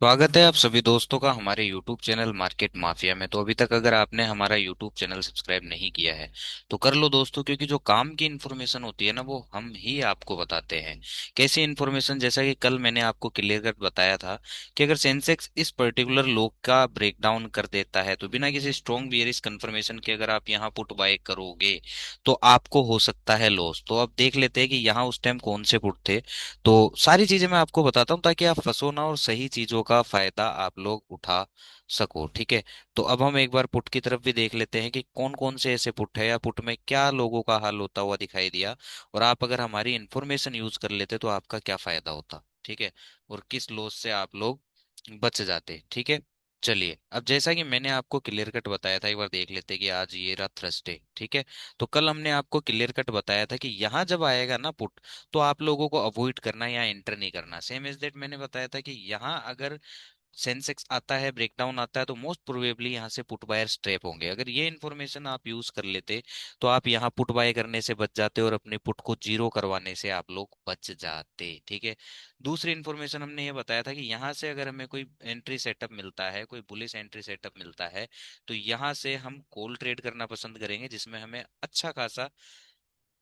स्वागत है आप सभी दोस्तों का हमारे YouTube चैनल मार्केट माफिया में। तो अभी तक अगर आपने हमारा YouTube चैनल सब्सक्राइब नहीं किया है तो कर लो दोस्तों, क्योंकि जो काम की इन्फॉर्मेशन होती है ना वो हम ही आपको बताते हैं। कैसी इन्फॉर्मेशन? जैसा कि कल मैंने आपको क्लियर कट बताया था कि अगर सेंसेक्स इस पर्टिकुलर लो का ब्रेकडाउन कर देता है तो बिना किसी स्ट्रॉन्ग बियरिश कंफर्मेशन के अगर आप यहाँ पुट बाय करोगे तो आपको हो सकता है लॉस। तो अब देख लेते हैं कि यहाँ उस टाइम कौन से पुट थे। तो सारी चीजें मैं आपको बताता हूँ ताकि आप फंसो ना और सही चीजों का फायदा आप लोग उठा सको। ठीक है। तो अब हम एक बार पुट की तरफ भी देख लेते हैं कि कौन कौन से ऐसे पुट है या पुट में क्या लोगों का हाल होता हुआ दिखाई दिया, और आप अगर हमारी इंफॉर्मेशन यूज कर लेते तो आपका क्या फायदा होता। ठीक है। और किस लॉस से आप लोग बच जाते। ठीक है। चलिए, अब जैसा कि मैंने आपको क्लियर कट बताया था, एक बार देख लेते हैं कि आज ये रहा थर्सडे। ठीक है। तो कल हमने आपको क्लियर कट बताया था कि यहाँ जब आएगा ना पुट, तो आप लोगों को अवॉइड करना या एंटर नहीं करना। सेम एज दैट मैंने बताया था कि यहाँ अगर सेंसेक्स आता है, ब्रेकडाउन आता है, तो मोस्ट प्रोबेबली यहाँ से पुट बायर्स ट्रैप होंगे। अगर ये इन्फॉर्मेशन आप यूज कर लेते तो आप यहाँ पुट बाय करने से बच जाते और अपने पुट को जीरो करवाने से आप लोग बच जाते। ठीक है। दूसरी इन्फॉर्मेशन हमने ये बताया था कि यहाँ से अगर हमें कोई एंट्री सेटअप मिलता है, कोई बुलिश एंट्री सेटअप मिलता है, तो यहाँ से हम कॉल ट्रेड करना पसंद करेंगे जिसमें हमें अच्छा खासा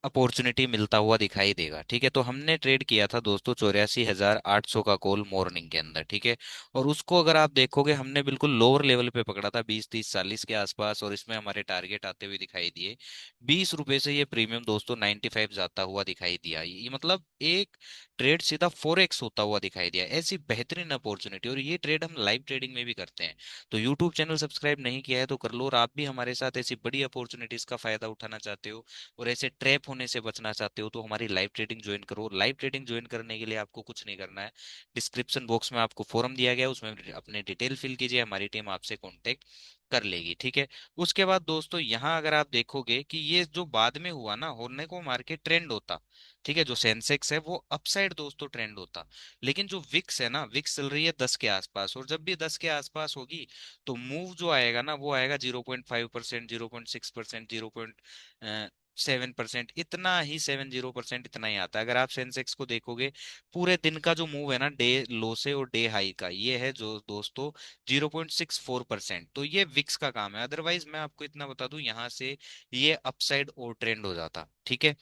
अपॉर्चुनिटी मिलता हुआ दिखाई देगा। ठीक है। तो हमने ट्रेड किया था दोस्तों 84,800 का कॉल मॉर्निंग के अंदर। ठीक है। और उसको अगर आप देखोगे हमने बिल्कुल लोअर लेवल पे पकड़ा था, 20, 30, 40 के आसपास, और इसमें हमारे टारगेट आते हुए दिखाई दिए। 20 रुपए से ये प्रीमियम दोस्तों 95 जाता हुआ दिखाई दिया। ये मतलब एक ट्रेड सीधा 4x होता हुआ दिखाई दिया। ऐसी बेहतरीन अपॉर्चुनिटी, और ये ट्रेड हम लाइव ट्रेडिंग में भी करते हैं। तो यूट्यूब चैनल सब्सक्राइब नहीं किया है तो कर लो, और आप भी हमारे साथ ऐसी बड़ी अपॉर्चुनिटीज का फायदा उठाना चाहते हो और ऐसे ट्रैप होने से बचना चाहते हो तो हमारी लाइव ट्रेडिंग ज्वाइन करो। लाइव ट्रेडिंग ज्वाइन करने के लिए आपको कुछ नहीं करना है। डिस्क्रिप्शन बॉक्स में आपको फॉर्म दिया गया है, उसमें अपने डिटेल फिल कीजिए, हमारी टीम आपसे कांटेक्ट कर लेगी। ठीक है। उसके बाद दोस्तों यहाँ अगर आप देखोगे कि ये जो बाद में हुआ ना, होने को मार्केट ट्रेंड होता। ठीक है। जो सेंसेक्स है वो अपसाइड दोस्तों ट्रेंड होता, लेकिन जो विक्स है ना, विक्स चल रही है 10 के आसपास, और जब भी 10 के आसपास होगी तो मूव जो आएगा ना वो आएगा 0.5%, 0.6%, 7%, इतना ही, 70% इतना ही आता है। अगर आप सेंसेक्स को देखोगे पूरे दिन का जो मूव है ना, डे लो से और डे हाई का, ये है जो दोस्तों 0.64%। तो ये विक्स का काम है। अदरवाइज मैं आपको इतना बता दूं, यहाँ से ये अपसाइड और ट्रेंड हो जाता। ठीक है।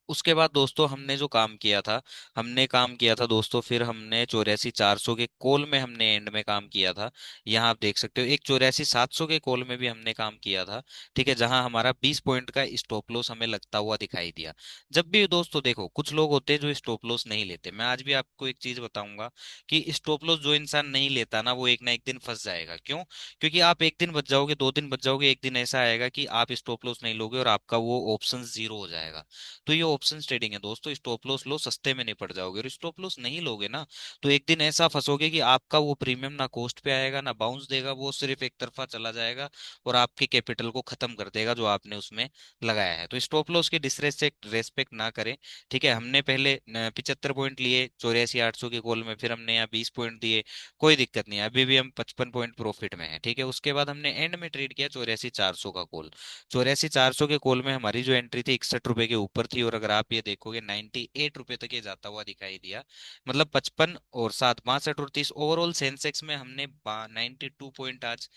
उसके बाद दोस्तों हमने जो काम किया था, हमने काम किया था दोस्तों, फिर हमने 84,400 के कॉल में हमने एंड में काम किया था। यहाँ आप देख सकते हो एक 84,700 के कॉल में भी हमने काम किया था। ठीक है। जहां हमारा 20 पॉइंट का स्टॉप लॉस हमें लगता हुआ दिखाई दिया। जब भी दोस्तों देखो, कुछ लोग होते हैं जो स्टॉप लॉस नहीं लेते। मैं आज भी आपको एक चीज बताऊंगा कि स्टॉप लॉस जो इंसान नहीं लेता ना, वो एक ना एक दिन फंस जाएगा। क्यों? क्योंकि आप एक दिन बच जाओगे, 2 दिन बच जाओगे, एक दिन ऐसा आएगा कि आप स्टॉप लॉस नहीं लोगे और आपका वो ऑप्शन जीरो हो जाएगा। तो ये ऑप्शन ट्रेडिंग है दोस्तों। स्टॉप लॉस लो, सस्ते में निपट जाओगे। और स्टॉप लॉस नहीं लोगे ना, तो एक दिन ऐसा फंसोगे कि आपका वो प्रीमियम ना कोस्ट पे आएगा ना बाउंस देगा, वो सिर्फ एक तरफा चला जाएगा और आपके कैपिटल को खत्म कर देगा जो आपने उसमें लगाया है। तो स्टॉप लॉस की डिसरेस्पेक्ट रेस्पेक्ट ना करें। ठीक है। हमने पहले 75 पॉइंट लिए 84,800 के कॉल में, फिर हमने यहाँ 20 पॉइंट दिए, कोई दिक्कत नहीं है, अभी भी हम 55 पॉइंट प्रॉफिट में है। ठीक है। उसके बाद हमने एंड में ट्रेड किया 84,400 का कॉल। 84,400 के कॉल में हमारी जो एंट्री थी 61 रुपए के ऊपर थी, और अगर आप ये देखोगे 98 रुपए तक ये जाता हुआ दिखाई दिया। मतलब 55 और 7, 62 और 30, ओवरऑल सेंसेक्स में हमने 92 पॉइंट आज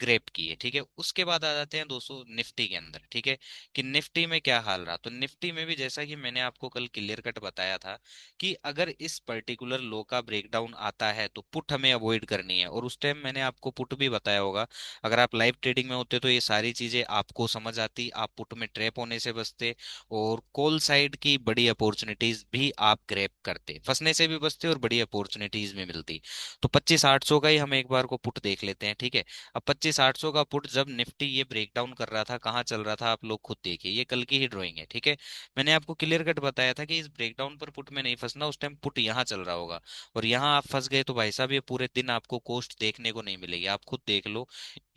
ग्रेप किए। ठीक है। उसके बाद आ जाते हैं दोस्तों निफ्टी के अंदर। ठीक है। कि निफ्टी में क्या हाल रहा, तो निफ्टी में भी जैसा कि मैंने आपको कल क्लियर कट बताया था कि अगर इस पर्टिकुलर लो का ब्रेकडाउन आता है तो पुट हमें अवॉइड करनी है। और उस टाइम मैंने आपको पुट भी बताया होगा। अगर आप लाइव ट्रेडिंग में होते तो ये सारी चीजें आपको समझ आती, आप पुट में ट्रैप होने से बचते, और कॉल साइड की बड़ी अपॉर्चुनिटीज भी आप ग्रैब करते, फंसने से भी बचते और बड़ी अपॉर्चुनिटीज भी मिलती। तो 25,800 का ही हम एक बार को पुट देख लेते हैं। ठीक है। अब 25,800 का पुट जब निफ्टी ये ब्रेकडाउन कर रहा था, कहाँ चल रहा था आप लोग खुद देखिए, ये कल की ही ड्राइंग है। ठीक है। मैंने आपको क्लियर कट बताया था कि इस ब्रेकडाउन पर पुट में नहीं फंसना, उस टाइम पुट यहाँ चल रहा होगा, और यहाँ आप फंस गए तो भाई साहब ये पूरे दिन आपको कोस्ट देखने को नहीं मिलेगी। आप खुद देख लो,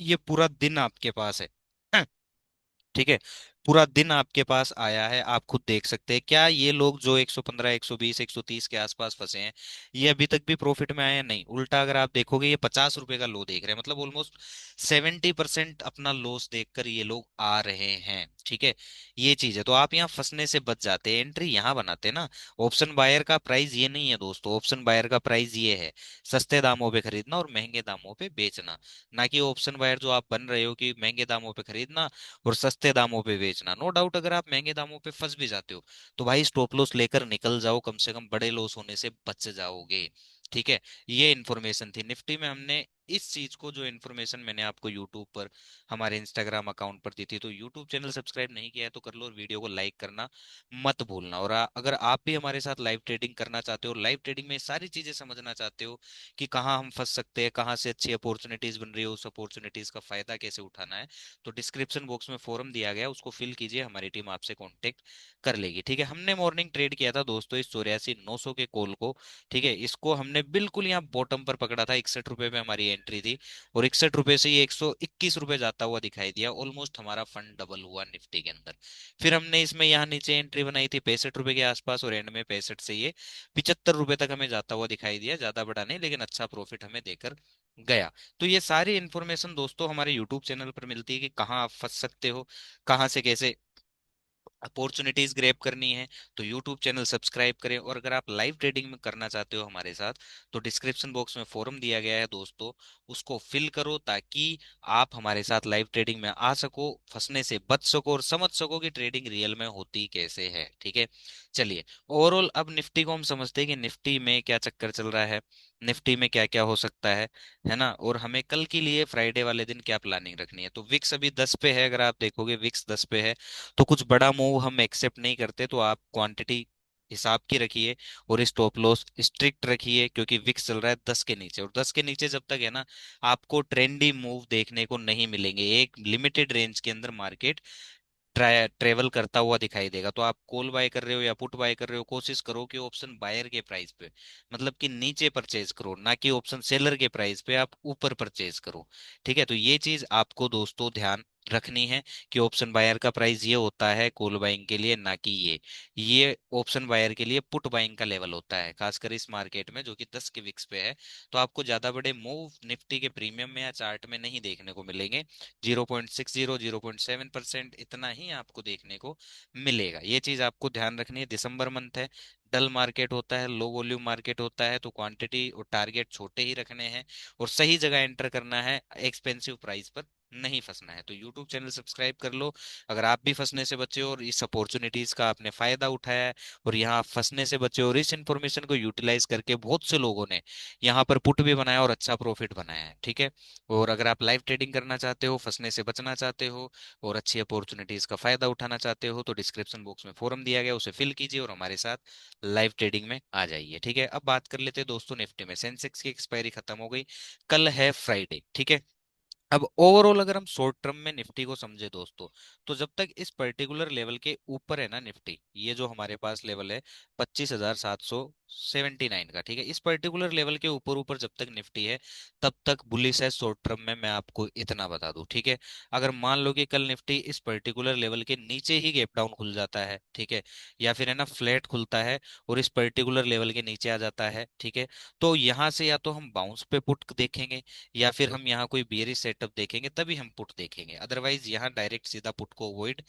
ये पूरा दिन आपके पास है। ठीक है। पूरा दिन आपके पास आया है, आप खुद देख सकते हैं। क्या ये लोग जो 115, 120, 130 के आसपास फंसे हैं, ये अभी तक भी प्रॉफिट में आए हैं? नहीं, उल्टा अगर आप देखोगे ये 50 रुपए का लो देख रहे हैं, मतलब ऑलमोस्ट 70% अपना लॉस देखकर ये लोग आ रहे हैं। ठीक है, ये चीज है। तो आप यहाँ फंसने से बच जाते हैं, एंट्री यहाँ बनाते हैं ना। ऑप्शन बायर का प्राइस ये नहीं है दोस्तों, ऑप्शन बायर का प्राइस ये है सस्ते दामों पे खरीदना और महंगे दामों पे बेचना। ना कि ऑप्शन बायर जो आप बन रहे हो कि महंगे दामों पे खरीदना और सस्ते दामों पे बेचना। नो डाउट अगर आप महंगे दामों पे फंस भी जाते हो तो भाई स्टॉप लॉस लेकर निकल जाओ, कम से कम बड़े लॉस होने से बच जाओगे। ठीक है, ये इन्फॉर्मेशन थी निफ्टी में। हमने इस चीज को, जो इन्फॉर्मेशन मैंने आपको यूट्यूब पर हमारे इंस्टाग्राम अकाउंट पर दी थी, तो यूट्यूब चैनल सब्सक्राइब नहीं किया है तो कर लो, और वीडियो को लाइक करना मत भूलना। और अगर आप भी हमारे साथ लाइव ट्रेडिंग करना चाहते हो, लाइव ट्रेडिंग में सारी चीजें समझना चाहते हो कि कहाँ हम फंस सकते हैं, कहाँ से अच्छी अपॉर्चुनिटीज बन रही है, उस अपॉर्चुनिटीज का फायदा कैसे उठाना है, तो डिस्क्रिप्शन बॉक्स में फॉर्म दिया गया है, उसको फिल कीजिए, हमारी टीम आपसे कांटेक्ट कर लेगी। ठीक है, हमने मॉर्निंग ट्रेड किया था दोस्तों इस 84,900 के कॉल को। ठीक है, इसको हमने बिल्कुल यहाँ बॉटम पर पकड़ा था, 61 रुपए में हमारी एंट्री थी, और 61 रुपए से ये 121 रुपए जाता हुआ दिखाई दिया। ऑलमोस्ट हमारा फंड डबल हुआ निफ्टी के अंदर। फिर हमने इसमें यहाँ नीचे एंट्री बनाई थी 65 रुपए के आसपास, और एंड में 65 से ये 75 रुपए तक हमें जाता हुआ दिखाई दिया। ज्यादा बड़ा नहीं, लेकिन अच्छा प्रॉफिट हमें देकर गया। तो ये सारी इन्फॉर्मेशन दोस्तों हमारे यूट्यूब चैनल पर मिलती है कि कहाँ आप फंस सकते हो, कहाँ से कैसे अपॉर्चुनिटीज ग्रैब करनी है। तो यूट्यूब चैनल सब्सक्राइब करें, और अगर आप लाइव ट्रेडिंग में करना चाहते हो हमारे साथ, तो डिस्क्रिप्शन बॉक्स में फॉर्म दिया गया है दोस्तों, उसको फिल करो ताकि आप हमारे साथ लाइव ट्रेडिंग में आ सको, फंसने से बच सको और समझ सको कि ट्रेडिंग रियल में होती कैसे है। ठीक है, चलिए ओवरऑल अब निफ्टी को हम समझते हैं कि निफ्टी में क्या चक्कर चल रहा है, निफ्टी में क्या क्या हो सकता है ना, और हमें कल के लिए फ्राइडे वाले दिन क्या प्लानिंग रखनी है। तो विक्स अभी 10 पे है, अगर आप देखोगे विक्स 10 पे है, तो कुछ बड़ा मूव हम एक्सेप्ट नहीं करते, तो आप क्वांटिटी हिसाब की रखिए और स्टॉप लॉस स्ट्रिक्ट रखिए, क्योंकि विक्स चल रहा है 10 के नीचे, और 10 के नीचे जब तक है ना, आपको ट्रेंडी मूव देखने को नहीं मिलेंगे। एक लिमिटेड रेंज के अंदर मार्केट ट्रेवल करता हुआ दिखाई देगा। तो आप कॉल बाय कर रहे हो या पुट बाय कर रहे हो, कोशिश करो कि ऑप्शन बायर के प्राइस पे, मतलब कि नीचे परचेज करो, ना कि ऑप्शन सेलर के प्राइस पे आप ऊपर परचेज करो। ठीक है, तो ये चीज आपको दोस्तों ध्यान रखनी है कि ऑप्शन बायर का प्राइस ये होता है कॉल बाइंग के लिए, ना कि ये ऑप्शन बायर के लिए पुट बाइंग का लेवल होता है, खासकर इस मार्केट में जो कि 10 के विक्स पे है। तो आपको ज्यादा बड़े मूव निफ्टी के प्रीमियम में या चार्ट में नहीं देखने को मिलेंगे। 0.60, 0.7% इतना ही आपको देखने को मिलेगा। ये चीज आपको ध्यान रखनी है। दिसंबर मंथ है, डल मार्केट होता है, लो वॉल्यूम मार्केट होता है, तो क्वांटिटी और टारगेट छोटे ही रखने हैं, और सही जगह एंटर करना है, एक्सपेंसिव प्राइस पर नहीं फंसना है। तो यूट्यूब चैनल सब्सक्राइब कर लो अगर आप भी फंसने से बचे हो और इस अपॉर्चुनिटीज का आपने फायदा उठाया है, और यहाँ आप फंसने से बचे हो, और इस इंफॉर्मेशन को यूटिलाइज करके बहुत से लोगों ने यहाँ पर पुट भी बनाया और अच्छा प्रॉफिट बनाया है। ठीक है, और अगर आप लाइव ट्रेडिंग करना चाहते हो, फंसने से बचना चाहते हो और अच्छी अपॉर्चुनिटीज का फायदा उठाना चाहते हो, तो डिस्क्रिप्शन बॉक्स में फॉर्म दिया गया, उसे फिल कीजिए और हमारे साथ लाइव ट्रेडिंग में आ जाइए। ठीक है, अब बात कर लेते हैं दोस्तों निफ्टी में। सेंसेक्स की एक्सपायरी खत्म हो गई, कल है फ्राइडे। ठीक है, अब ओवरऑल अगर हम शॉर्ट टर्म में निफ्टी को समझे दोस्तों, तो जब तक इस पर्टिकुलर लेवल के ऊपर है ना निफ्टी, ये जो हमारे पास लेवल है 25,779 का, ठीक है, इस पर्टिकुलर लेवल के ऊपर ऊपर जब तक निफ्टी है, तब तक बुलिश है शॉर्ट टर्म में, मैं आपको इतना बता दूं। ठीक है, अगर मान लो कि कल निफ्टी इस पर्टिकुलर लेवल के नीचे ही गैप डाउन खुल जाता है, ठीक है, या फिर है ना फ्लैट खुलता है और इस पर्टिकुलर लेवल के नीचे आ जाता है, ठीक है, तो यहाँ से या तो हम बाउंस पे पुट देखेंगे, या फिर हम यहाँ कोई बियरिश सेटअप देखेंगे, तभी हम पुट देखेंगे। अदरवाइज यहाँ डायरेक्ट सीधा पुट को अवॉइड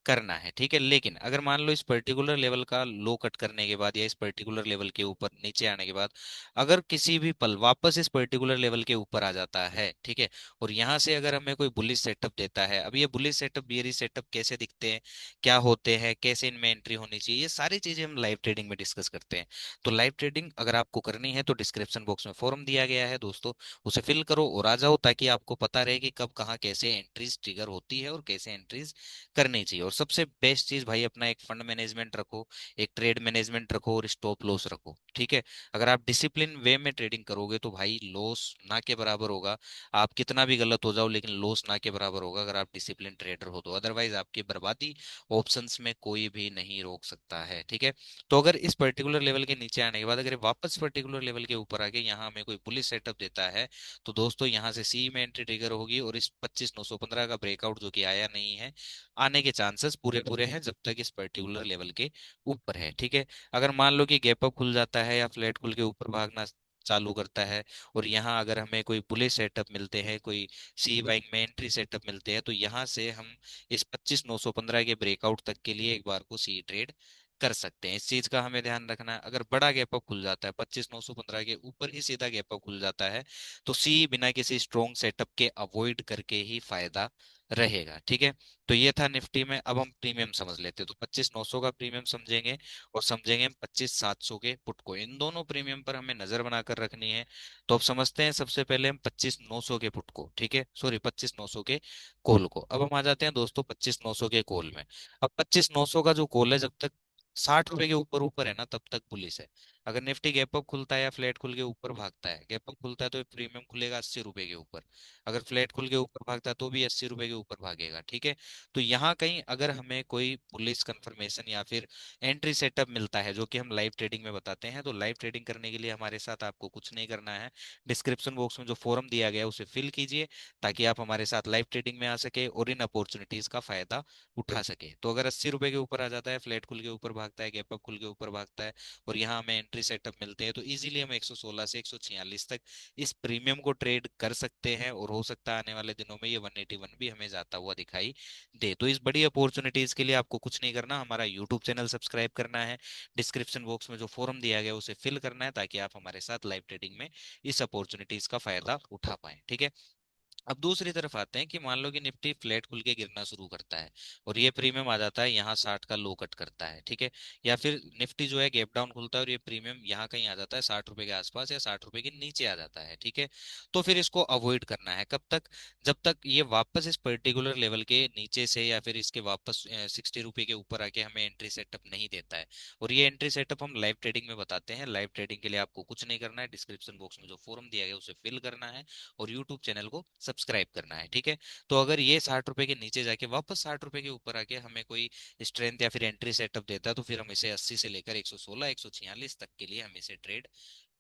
करना है। ठीक है, लेकिन अगर मान लो इस पर्टिकुलर लेवल का लो कट करने के बाद या इस पर्टिकुलर लेवल के ऊपर नीचे आने के बाद अगर किसी भी पल वापस इस पर्टिकुलर लेवल के ऊपर आ जाता है, ठीक है, और यहाँ से अगर हमें कोई बुलिश सेटअप देता है, अब ये बुलिश सेटअप बियरिश सेटअप कैसे दिखते हैं, क्या होते हैं, कैसे इनमें एंट्री होनी चाहिए, ये सारी चीजें हम लाइव ट्रेडिंग में डिस्कस करते हैं। तो लाइव ट्रेडिंग अगर आपको करनी है तो डिस्क्रिप्शन बॉक्स में फॉर्म दिया गया है दोस्तों, उसे फिल करो और आ जाओ, ताकि आपको पता रहे कि कब कहाँ कैसे एंट्रीज ट्रिगर होती है और कैसे एंट्रीज करनी चाहिए। और सबसे बेस्ट चीज भाई, अपना एक फंड मैनेजमेंट रखो, एक ट्रेड मैनेजमेंट रखो और स्टॉप लॉस रखो। ठीक है, अगर आप डिसिप्लिन वे में ट्रेडिंग करोगे तो भाई लॉस ना के बराबर होगा। आप कितना भी गलत हो जाओ, लेकिन लॉस ना के बराबर होगा अगर आप डिसिप्लिन ट्रेडर हो तो। अदरवाइज आपकी बर्बादी ऑप्शंस में कोई भी नहीं रोक सकता है। ठीक है, तो अगर इस पर्टिकुलर लेवल के नीचे आने के बाद अगर ये वापस पर्टिकुलर लेवल के ऊपर आके यहाँ हमें कोई पुलिस सेटअप देता है, तो दोस्तों यहाँ से सी में एंट्री ट्रिगर होगी, और इस 25,915 का ब्रेकआउट जो कि आया नहीं है, आने के चांसेस चांसेस पूरे पूरे हैं जब तक इस पर्टिकुलर लेवल के ऊपर है। ठीक है, अगर मान लो कि गैप अप खुल जाता है या फ्लैट खुल के ऊपर भागना चालू करता है, और यहाँ अगर हमें कोई बुलिश सेटअप मिलते हैं, कोई सी बाइंग में एंट्री सेटअप मिलते हैं, तो यहाँ से हम इस 25,915 के ब्रेकआउट तक के लिए एक बार को सी ट्रेड कर सकते हैं। इस चीज का हमें ध्यान रखना है। अगर बड़ा गैप अप खुल जाता है 25,915 के ऊपर ही सीधा गैप अप खुल जाता है, तो सी बिना किसी स्ट्रॉन्ग सेटअप के अवॉइड करके ही फायदा रहेगा। ठीक है, तो ये था निफ्टी में। अब हम प्रीमियम समझ लेते हैं, तो 25,900 का प्रीमियम समझेंगे और समझेंगे 25,700 के पुट को। इन दोनों प्रीमियम पर हमें नजर बनाकर रखनी है। तो अब समझते हैं सबसे पहले हम 25,900 के पुट को, ठीक है, सॉरी 25,900 के कॉल को। अब हम आ जाते हैं दोस्तों 25,900 के कॉल में। अब 25,900 का जो कॉल है, जब तक 60 रुपए के ऊपर ऊपर है ना, तब तक पुलिस है। अगर निफ्टी गैप अप खुलता है या फ्लैट खुल के ऊपर भागता है, गैप अप खुलता है तो प्रीमियम खुलेगा 80 रुपए के ऊपर, अगर फ्लैट खुल के ऊपर भागता है तो भी 80 रुपए के ऊपर भागेगा। ठीक है, तो यहाँ कहीं अगर हमें कोई पुलिस कंफर्मेशन या फिर एंट्री सेटअप मिलता है, जो कि हम लाइव ट्रेडिंग में बताते हैं, तो लाइव ट्रेडिंग करने के लिए हमारे साथ आपको कुछ नहीं करना है। डिस्क्रिप्शन बॉक्स में जो फॉरम दिया गया है उसे फिल कीजिए, ताकि आप हमारे साथ लाइव ट्रेडिंग में आ सके और इन अपॉर्चुनिटीज का फायदा उठा सके। तो अगर 80 रुपए के ऊपर आ जाता है, फ्लैट खुल के ऊपर भागता है, गैप अप खुल के ऊपर भागता है, और यहाँ हमें एंट्री सेटअप मिलते हैं, तो इजीली हम 116 से 146 तक इस प्रीमियम को ट्रेड कर सकते हैं। और हो सकता है आने वाले दिनों में ये 181 भी हमें जाता हुआ दिखाई दे। तो इस बड़ी अपॉर्चुनिटीज के लिए आपको कुछ नहीं करना, हमारा यूट्यूब चैनल सब्सक्राइब करना है, डिस्क्रिप्शन बॉक्स में जो फॉरम दिया गया है उसे फिल करना है, ताकि आप हमारे साथ लाइव ट्रेडिंग में इस अपॉर्चुनिटीज का फायदा उठा पाए। ठीक है, अब दूसरी तरफ आते हैं कि मान लो कि निफ्टी फ्लैट खुल के गिरना शुरू करता है, और ये प्रीमियम आ जाता है यहाँ 60 का लो कट करता है। ठीक है, या फिर निफ्टी जो है गैप डाउन खुलता है और ये प्रीमियम यहाँ कहीं आ जाता है 60 रुपए के आसपास या 60 रुपए के नीचे आ जाता है। ठीक है, तो फिर इसको अवॉइड करना है कब तक, जब तक ये वापस इस पर्टिकुलर लेवल के नीचे से या फिर इसके वापस 60 रुपए के ऊपर आके हमें एंट्री सेटअप नहीं देता है। और ये एंट्री सेटअप हम लाइव ट्रेडिंग में बताते हैं। लाइव ट्रेडिंग के लिए आपको कुछ नहीं करना है, डिस्क्रिप्शन बॉक्स में जो फॉरम दिया गया उसे फिल करना है और यूट्यूब चैनल को सब्सक्राइब करना है। ठीक है, तो अगर ये 60 रुपए के नीचे जाके वापस 60 रुपए के ऊपर आके हमें कोई स्ट्रेंथ या फिर एंट्री सेटअप देता है, तो फिर हम इसे 80 से लेकर 116 146 तक के लिए हम इसे ट्रेड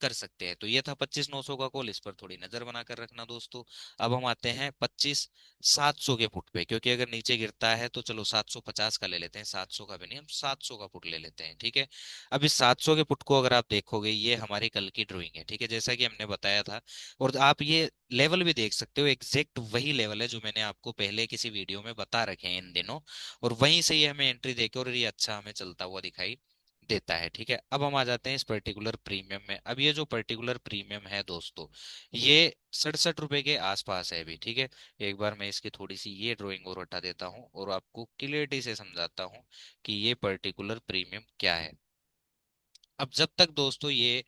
कर सकते हैं। तो ये था 25,900 का कॉल, इस पर थोड़ी नजर बनाकर रखना दोस्तों। अब हम आते हैं 25,700 के पुट पे, क्योंकि अगर नीचे गिरता है तो चलो 750 का ले लेते हैं, 700 का भी नहीं, हम 700 का पुट ले लेते हैं। ठीक है, अब इस 700 के पुट को अगर आप देखोगे, ये हमारी कल की ड्राइंग है। ठीक है, जैसा कि हमने बताया था, और आप ये लेवल भी देख सकते हो, एग्जैक्ट वही लेवल है जो मैंने आपको पहले किसी वीडियो में बता रखे हैं इन दिनों, और वहीं से ये हमें एंट्री देके और ये अच्छा हमें चलता हुआ दिखाई देता है। ठीक है, अब हम आ जाते हैं इस पर्टिकुलर प्रीमियम में। अब ये जो पर्टिकुलर प्रीमियम है दोस्तों, ये 67 रुपए के आसपास है अभी। ठीक है, एक बार मैं इसकी थोड़ी सी ये ड्राइंग और हटा देता हूँ और आपको क्लियरिटी से समझाता हूँ कि ये पर्टिकुलर प्रीमियम क्या है। अब जब तक दोस्तों ये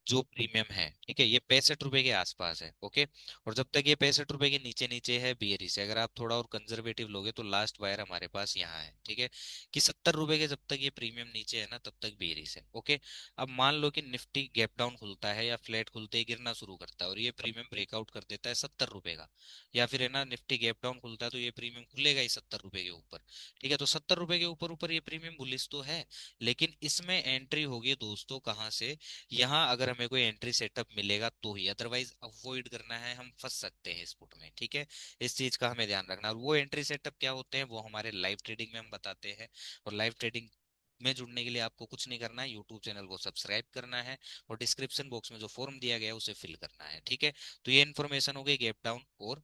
जो प्रीमियम है, ठीक है, ये 65 रुपए के आसपास है, ओके, और जब तक ये 65 रुपए के नीचे नीचे है बियरी से, अगर आप थोड़ा और कंजर्वेटिव लोगे तो लास्ट वायर हमारे पास यहाँ है। ठीक है, कि 70 रुपए के जब तक ये प्रीमियम नीचे है ना, तब तक बियरी से, ओके। अब मान लो कि निफ्टी गैप डाउन खुलता है या फ्लैट खुलते ही गिरना शुरू करता है और ये प्रीमियम ब्रेकआउट कर देता है 70 रुपए का, या फिर है ना निफ्टी गैप डाउन खुलता है तो ये प्रीमियम खुलेगा ही 70 रुपए के ऊपर। ठीक है, तो 70 रुपए के ऊपर ऊपर ये प्रीमियम बुलिश तो है, लेकिन इसमें एंट्री होगी दोस्तों कहाँ से, यहाँ अगर हमें कोई एंट्री सेटअप मिलेगा तो ही, अदरवाइज अवॉइड करना है, हम फंस सकते हैं इस पुट में। ठीक है, इस चीज का हमें ध्यान रखना है। और वो एंट्री सेटअप क्या होते हैं वो हमारे लाइव ट्रेडिंग में हम बताते हैं। और लाइव ट्रेडिंग में जुड़ने के लिए आपको कुछ नहीं करना है, यूट्यूब चैनल को सब्सक्राइब करना है और डिस्क्रिप्शन बॉक्स में जो फॉर्म दिया गया है उसे फिल करना है। ठीक है, तो ये इन्फॉर्मेशन हो गई गैप डाउन और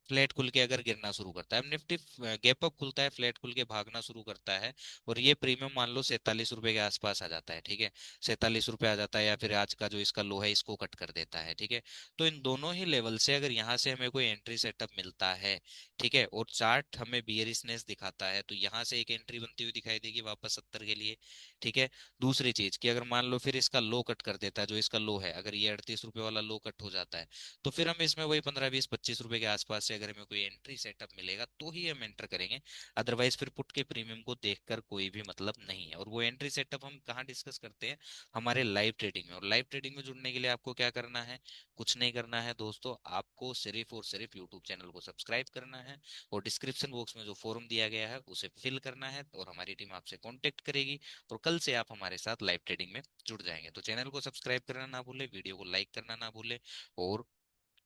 फ्लैट खुल के अगर गिरना शुरू करता है। अब निफ्टी गैप अप खुलता है, फ्लैट खुल के भागना शुरू करता है, और ये प्रीमियम मान लो 47 रुपए के आसपास आ जाता है। ठीक है, 47 रुपए आ जाता है, या फिर आज का जो इसका लो है इसको कट कर देता है। ठीक है, तो इन दोनों ही लेवल से अगर यहाँ से हमें कोई एंट्री सेटअप मिलता है, ठीक है, और चार्ट हमें बियरिशनेस दिखाता है, तो यहाँ से एक एंट्री बनती हुई दिखाई देगी वापस 70 के लिए। ठीक है, दूसरी चीज कि अगर मान लो फिर इसका लो कट कर देता है, जो इसका लो है, अगर ये 38 रुपए वाला लो कट हो जाता है, तो फिर हम इसमें वही 15 20 25 रुपए के आसपास से अगर हमें कोई एंट्री सेटअप मिलेगा तो ही हम एंटर करेंगे। अदरवाइज फिर पुट के प्रीमियम को देखकर कोई भी मतलब नहीं है। और वो एंट्री सेटअप हम कहाँ डिस्कस करते हैं, हमारे लाइव ट्रेडिंग में। और लाइव ट्रेडिंग में जुड़ने के लिए आपको क्या करना है, कुछ नहीं करना है दोस्तों, आपको सिर्फ और सिर्फ यूट्यूब चैनल को सब्सक्राइब करना है और डिस्क्रिप्शन बॉक्स में जो फॉर्म दिया गया है उसे फिल करना है, और हमारी टीम आपसे कॉन्टेक्ट करेगी और कल से आप हमारे साथ लाइव ट्रेडिंग में जुड़ जाएंगे। तो चैनल को सब्सक्राइब करना ना भूले, वीडियो को लाइक करना ना भूले, और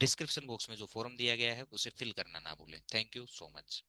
डिस्क्रिप्शन बॉक्स में जो फॉर्म दिया गया है उसे फिल करना ना भूलें। Thank you so much.